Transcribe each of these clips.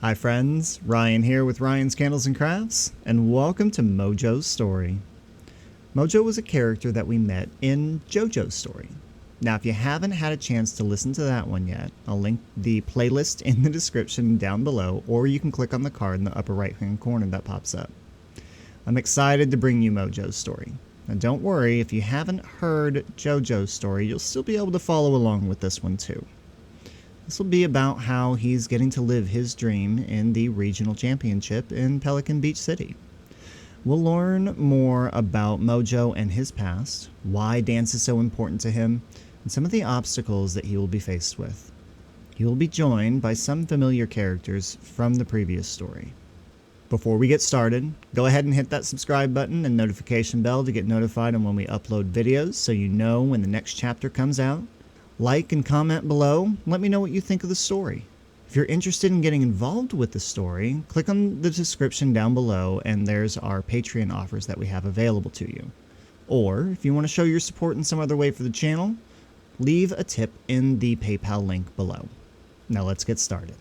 Hi friends, Ryan here with Ryan's Candles and Crafts, and welcome to Mojo's story. Mojo was a character that we met in Jojo's story. Now if you haven't had a chance to listen to that one yet, I'll link the playlist in the description down below, or you can click on the card in the upper right hand corner that pops up. I'm excited to bring you Mojo's story. Now don't worry, if you haven't heard Jojo's story, you'll still be able to follow along with this one too. This will be about how he's getting to live his dream in the regional championship in Pelican Beach City. We'll learn more about Mojo and his past, why dance is so important to him, and some of the obstacles that he will be faced with. He will be joined by some familiar characters from the previous story. Before we get started, go ahead and hit that subscribe button and notification bell to get notified on when we upload videos so you know when the next chapter comes out. Like and comment below. Let me know what you think of the story. If you're interested in getting involved with the story, click on the description down below and there's our Patreon offers that we have available to you. Or if you want to show your support in some other way for the channel, leave a tip in the PayPal link below. Now let's get started.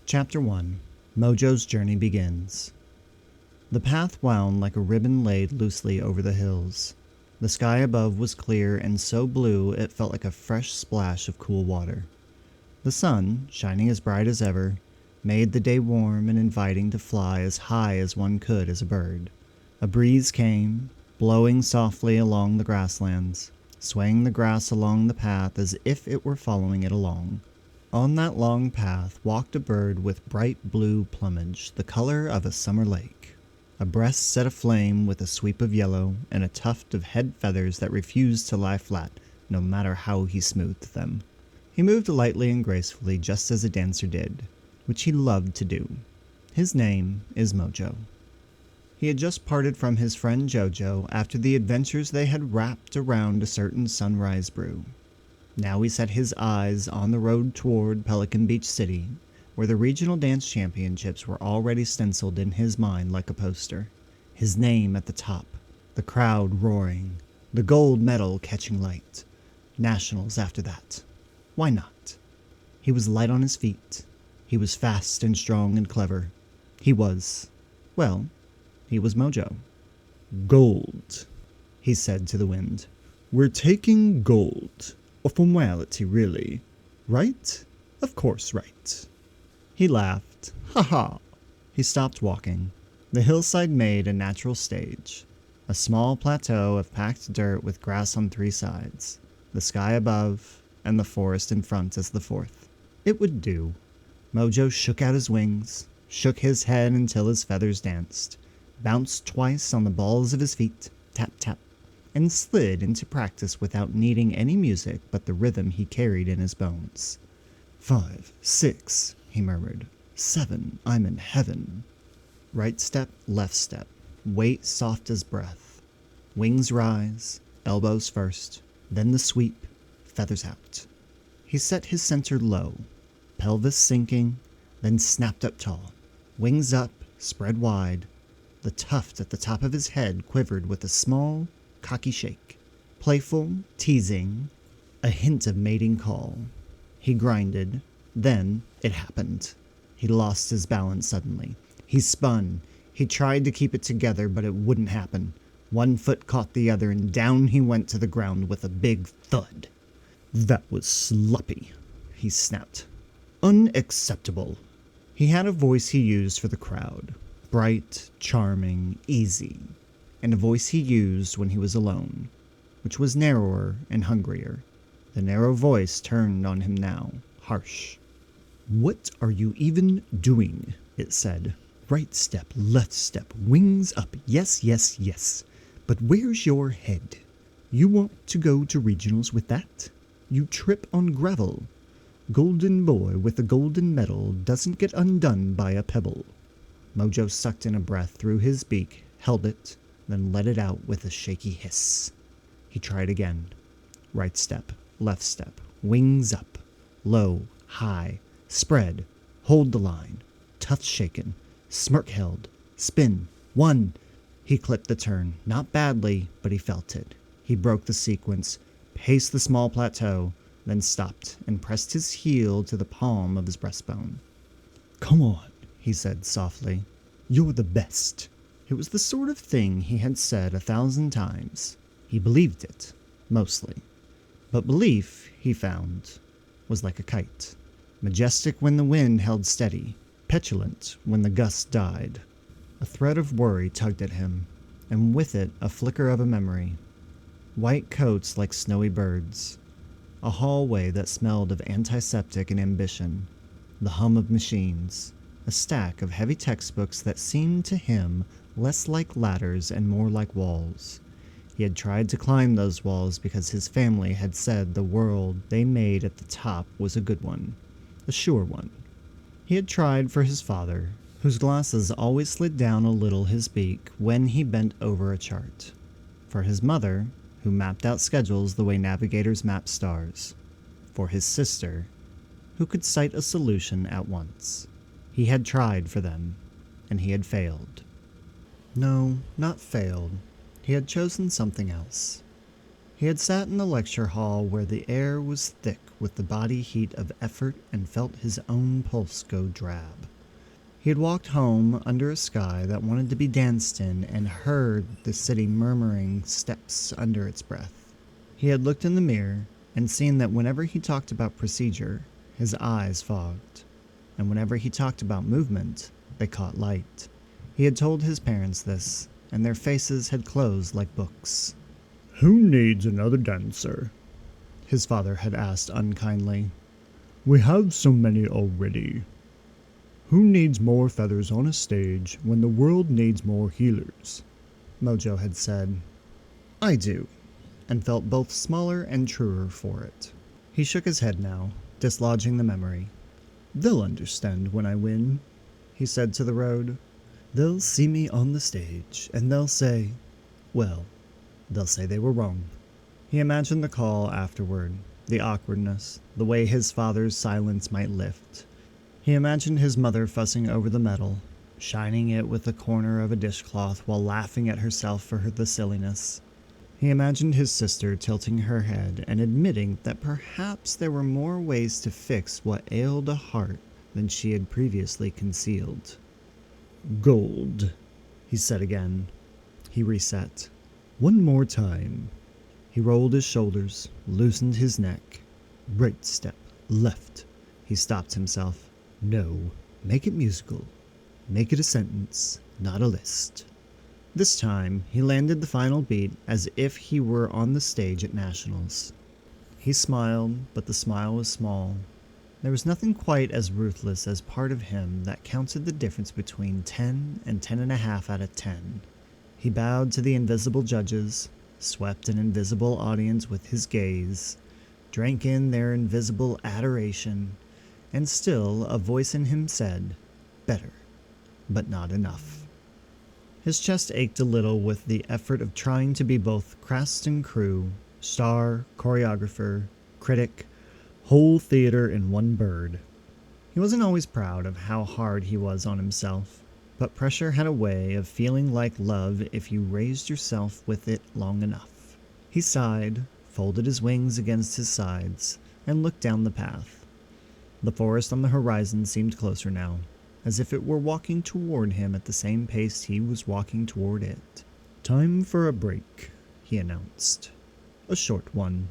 Chapter 1. Mojo's journey begins. The path wound like a ribbon laid loosely over the hills. The sky above was clear and so blue it felt like a fresh splash of cool water. The sun, shining as bright as ever, made the day warm and inviting to fly as high as one could as a bird. A breeze came, blowing softly along the grasslands, swaying the grass along the path as if it were following it along. On that long path walked a bird with bright blue plumage, the color of a summer lake. A breast set aflame with a sweep of yellow, and a tuft of head feathers that refused to lie flat, no matter how he smoothed them. He moved lightly and gracefully, just as a dancer did, which he loved to do. His name is Mojo. He had just parted from his friend Jojo after the adventures they had wrapped around a certain Sunrise Brew. Now he set his eyes on the road toward Pelican Beach City, where the regional dance championships were already stenciled in his mind like a poster. His name at the top, the crowd roaring, the gold medal catching light. Nationals after that. Why not? He was light on his feet. He was fast and strong and clever. He was Mojo. Gold, he said to the wind. We're taking gold. A formality, really. Right? Of course, right. He laughed. Ha ha! He stopped walking. The hillside made a natural stage. A small plateau of packed dirt with grass on three sides. The sky above, and the forest in front as the fourth. It would do. Mojo shook out his wings, shook his head until his feathers danced, bounced twice on the balls of his feet, tap tap, and slid into practice without needing any music but the rhythm he carried in his bones. 5, 6, he murmured. 7, I'm in heaven. Right step, left step, weight soft as breath. Wings rise, elbows first, then the sweep, feathers out. He set his center low, pelvis sinking, then snapped up tall. Wings up, spread wide. The tuft at the top of his head quivered with a small, cocky shake. Playful, teasing, a hint of mating call. He grinded. Then it happened. He lost his balance suddenly. He spun. He tried to keep it together, but it wouldn't happen. One foot caught the other, and down he went to the ground with a big thud. That was sloppy, he snapped. Unacceptable. He had a voice he used for the crowd. Bright, charming, easy. And a voice he used when he was alone, which was narrower and hungrier. The narrow voice turned on him now, harsh. What are you even doing? It said. Right step, left step, wings up, yes, yes, yes. But where's your head? You want to go to regionals with that? You trip on gravel. Golden boy with a golden medal doesn't get undone by a pebble. Mojo sucked in a breath through his beak, held it, then let it out with a shaky hiss. He tried again. Right step, left step, wings up, low, high, spread, hold the line, tuft shaken, smirk held, spin, 1. He clipped the turn, not badly, but he felt it. He broke the sequence, paced the small plateau, then stopped and pressed his heel to the palm of his breastbone. "Come on," he said softly. "You're the best." It was the sort of thing he had said 1,000 times. He believed it, mostly. But belief, he found, was like a kite. Majestic when the wind held steady, petulant when the gusts died. A thread of worry tugged at him, and with it a flicker of a memory. White coats like snowy birds. A hallway that smelled of antiseptic and ambition. The hum of machines. A stack of heavy textbooks that seemed to him less like ladders and more like walls. He had tried to climb those walls because his family had said the world they made at the top was a good one, a sure one. He had tried for his father, whose glasses always slid down a little his beak when he bent over a chart. For his mother, who mapped out schedules the way navigators map stars. For his sister, who could cite a solution at once. He had tried for them, and he had failed. No, not failed. He had chosen something else. He had sat in the lecture hall where the air was thick with the body heat of effort and felt his own pulse go drab. He had walked home under a sky that wanted to be danced in and heard the city murmuring steps under its breath. He had looked in the mirror and seen that whenever he talked about procedure, his eyes fogged, and whenever he talked about movement, they caught light. He had told his parents this, and their faces had closed like books. "Who needs another dancer?" his father had asked unkindly. "We have so many already. Who needs more feathers on a stage when the world needs more healers?" Mojo had said. "I do," and felt both smaller and truer for it. He shook his head now, dislodging the memory. "They'll understand when I win," he said to the road. "They'll see me on the stage, and they'll say, well, they'll say they were wrong." He imagined the call afterward, the awkwardness, the way his father's silence might lift. He imagined his mother fussing over the medal, shining it with the corner of a dishcloth while laughing at herself for the silliness. He imagined his sister tilting her head and admitting that perhaps there were more ways to fix what ailed a heart than she had previously concealed. "Gold," he said again. He reset. "One more time." He rolled his shoulders, loosened his neck. "Right step, left." He stopped himself. "No, make it musical. Make it a sentence, not a list." This time, he landed the final beat as if he were on the stage at Nationals. He smiled, but the smile was small. There was nothing quite as ruthless as part of him that counted the difference between 10 and 10.5 out of 10. He bowed to the invisible judges, swept an invisible audience with his gaze, drank in their invisible adoration, and still a voice in him said, "Better, but not enough." His chest ached a little with the effort of trying to be both cast and crew, star, choreographer, critic, whole theater in one bird. He wasn't always proud of how hard he was on himself, but pressure had a way of feeling like love if you raised yourself with it long enough. He sighed, folded his wings against his sides, and looked down the path. The forest on the horizon seemed closer now, as if it were walking toward him at the same pace he was walking toward it. "Time for a break," he announced. "A short one."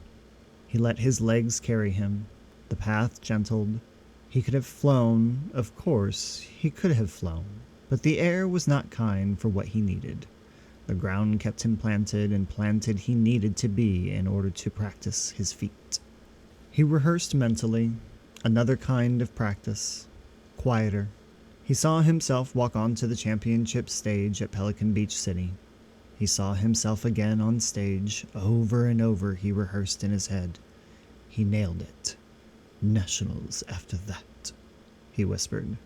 He let his legs carry him. The path gentled. He could have flown, of course, he could have flown. But the air was not kind for what he needed. The ground kept him planted, and planted he needed to be in order to practice his feet. He rehearsed mentally, another kind of practice, quieter. He saw himself walk onto the championship stage at Pelican Beach City. He saw himself again on stage. Over and over he rehearsed in his head. He nailed it. "Nationals after that," he whispered.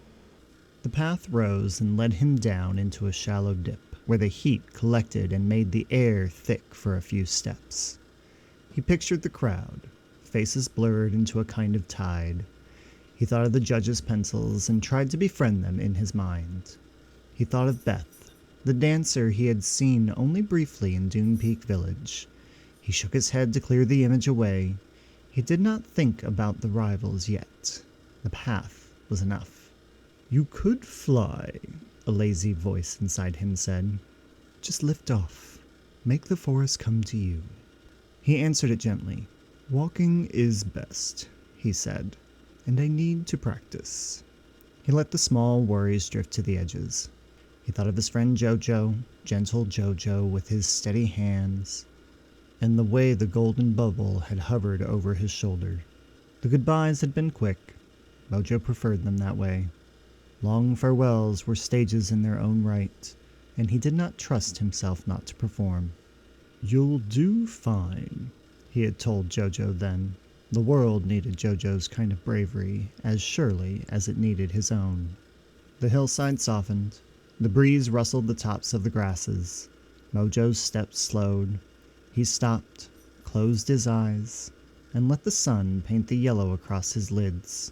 The path rose and led him down into a shallow dip, where the heat collected and made the air thick for a few steps. He pictured the crowd, faces blurred into a kind of tide. He thought of the judges' pencils and tried to befriend them in his mind. He thought of Beth, the dancer he had seen only briefly in Dune Peak Village. He shook his head to clear the image away. He did not think about the rivals yet. The path was enough. You could fly, a lazy voice inside him said. Just lift off. Make the forest come to you. He answered it gently. Walking is best, he said, and I need to practice. He let the small worries drift to the edges. He thought of his friend Jojo, gentle Jojo with his steady hands, and the way the golden bubble had hovered over his shoulder. The goodbyes had been quick. Mojo preferred them that way. Long farewells were stages in their own right, and he did not trust himself not to perform. You'll do fine, he had told Jojo then. The world needed Jojo's kind of bravery as surely as it needed his own. The hillside softened. The breeze rustled the tops of the grasses. Mojo's steps slowed. He stopped, closed his eyes, and let the sun paint the yellow across his lids.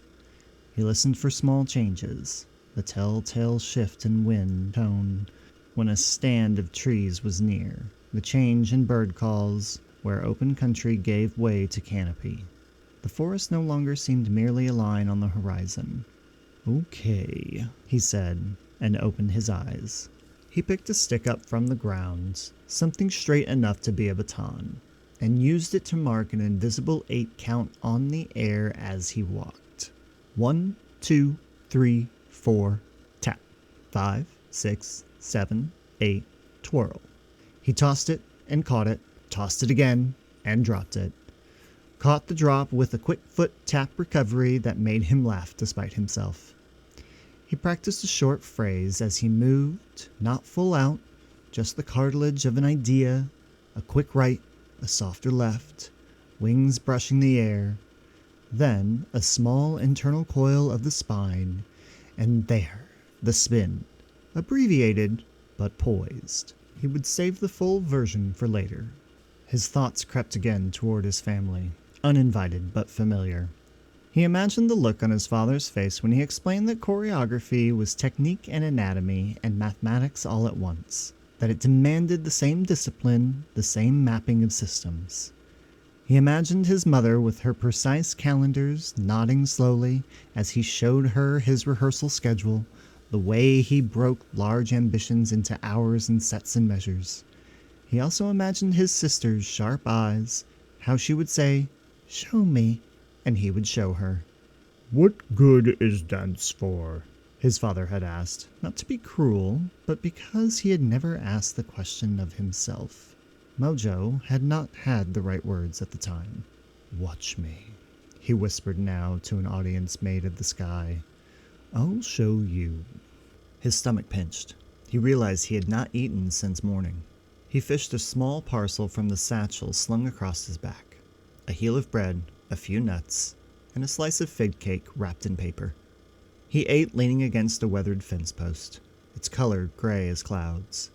He listened for small changes, the telltale shift in wind tone when a stand of trees was near, the change in bird calls where open country gave way to canopy. The forest no longer seemed merely a line on the horizon. Okay, he said, and opened his eyes. He picked a stick up from the ground, something straight enough to be a baton, and used it to mark an invisible 8 count on the air as he walked. 1, 2, 3, 4, tap. 5, 6, 7, 8, twirl. He tossed it and caught it, tossed it again, and dropped it. Caught the drop with a quick foot tap recovery that made him laugh despite himself. He practiced a short phrase as he moved, not full out, just the cartilage of an idea, a quick right, a softer left, wings brushing the air, then a small internal coil of the spine, and there, the spin, abbreviated but poised. He would save the full version for later. His thoughts crept again toward his family, uninvited but familiar. He imagined the look on his father's face when he explained that choreography was technique and anatomy and mathematics all at once, that it demanded the same discipline, the same mapping of systems. He imagined his mother with her precise calendars nodding slowly as he showed her his rehearsal schedule, the way he broke large ambitions into hours and sets and measures. He also imagined his sister's sharp eyes, how she would say, "Show me," and he would show her. "What good is dance for?" his father had asked, not to be cruel, but because he had never asked the question of himself. Mojo had not had the right words at the time. "Watch me," he whispered now to an audience made of the sky. "I'll show you." His stomach pinched. He realized he had not eaten since morning. He fished a small parcel from the satchel slung across his back. A heel of bread, a few nuts, and a slice of fig cake wrapped in paper. He ate leaning against a weathered fence post, its color gray as clouds.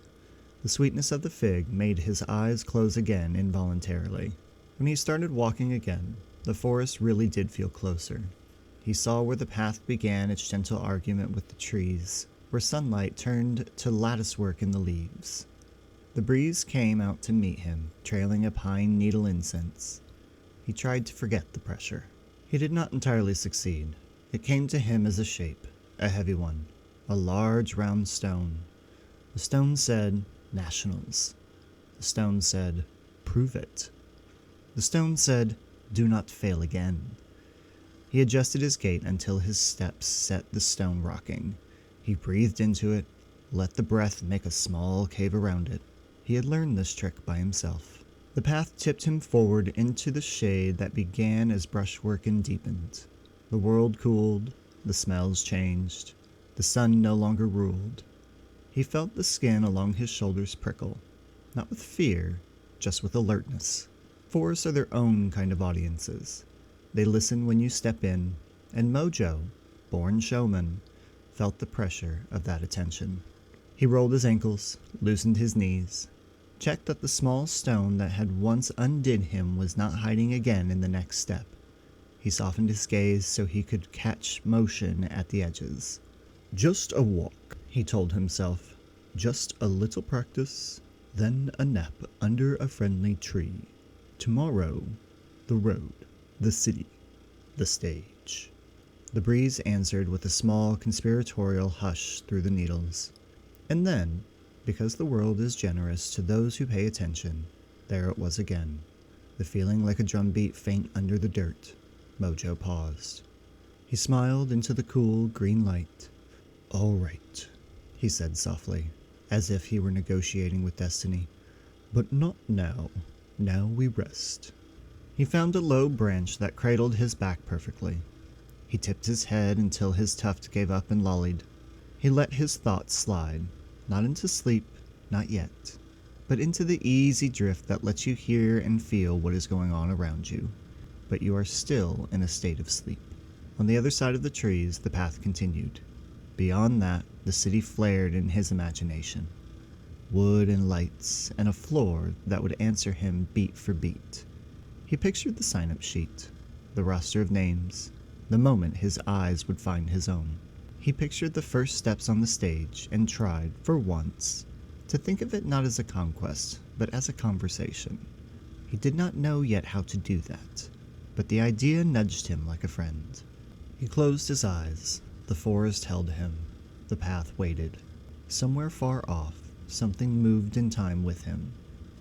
The sweetness of the fig made his eyes close again involuntarily. When he started walking again, the forest really did feel closer. He saw where the path began its gentle argument with the trees, where sunlight turned to latticework in the leaves. The breeze came out to meet him, trailing a pine needle incense. He tried to forget the pressure. He did not entirely succeed. It came to him as a shape, a heavy one, a large round stone. The stone said, "Nationals." The stone said, "Prove it." The stone said, "Do not fail again." He adjusted his gait until his steps set the stone rocking. He breathed into it, let the breath make a small cave around it. He had learned this trick by himself. The path tipped him forward into the shade that began as brushwork and deepened. The world cooled, the smells changed, the sun no longer ruled. He felt the skin along his shoulders prickle, not with fear, just with alertness. Forests are their own kind of audiences. They listen when you step in, and Mojo, born showman, felt the pressure of that attention. He rolled his ankles, loosened his knees, checked that the small stone that had once undid him was not hiding again in the next step. He softened his gaze so he could catch motion at the edges. "Just a walk," he told himself. "Just a little practice, then a nap under a friendly tree. Tomorrow, the road, the city, the stage." The breeze answered with a small conspiratorial hush through the needles. And then, because the world is generous to those who pay attention, there it was again, the feeling like a drumbeat faint under the dirt. Mojo paused. He smiled into the cool green light. "All right," he said softly, as if he were negotiating with destiny. "But not now. Now we rest." He found a low branch that cradled his back perfectly. He tipped his head until his tuft gave up and lollied. He let his thoughts slide, not into sleep, not yet, but into the easy drift that lets you hear and feel what is going on around you, but you are still in a state of sleep. On the other side of the trees, the path continued. Beyond that, the city flared in his imagination. Wood and lights, and a floor that would answer him beat for beat. He pictured the sign-up sheet, the roster of names, the moment his eyes would find his own. He pictured the first steps on the stage and tried, for once, to think of it not as a conquest, but as a conversation. He did not know yet how to do that, but the idea nudged him like a friend. He closed his eyes. The forest held him. The path waited. Somewhere far off, something moved in time with him,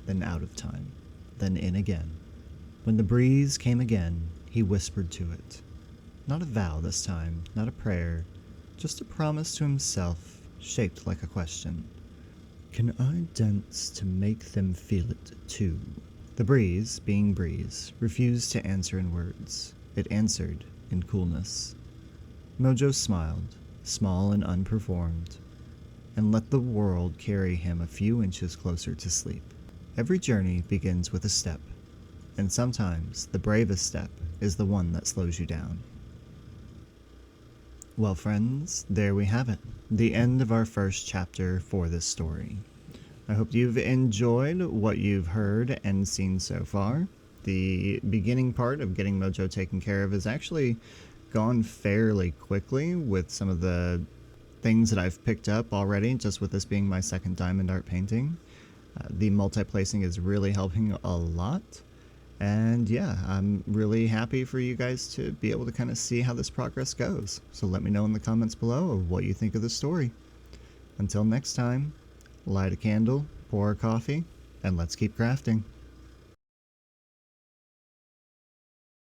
then out of time, then in again. When the breeze came again, he whispered to it. Not a vow this time, not a prayer, just a promise to himself, shaped like a question. "Can I dance to make them feel it, too?" The breeze, being breeze, refused to answer in words. It answered in coolness. Mojo smiled, small and unperformed, and let the world carry him a few inches closer to sleep. Every journey begins with a step, and sometimes the bravest step is the one that slows you down. Well, friends, there we have it, the end of our first chapter for this story. I hope you've enjoyed what you've heard and seen so far. The beginning part of getting Mojo taken care of has actually gone fairly quickly with some of the things that I've picked up already, just with this being my second diamond art painting. The multi-placing is really helping a lot. And yeah, I'm really happy for you guys to be able to kind of see how this progress goes. So let me know in the comments below of what you think of the story. Until next time, light a candle, pour a coffee, and let's keep crafting.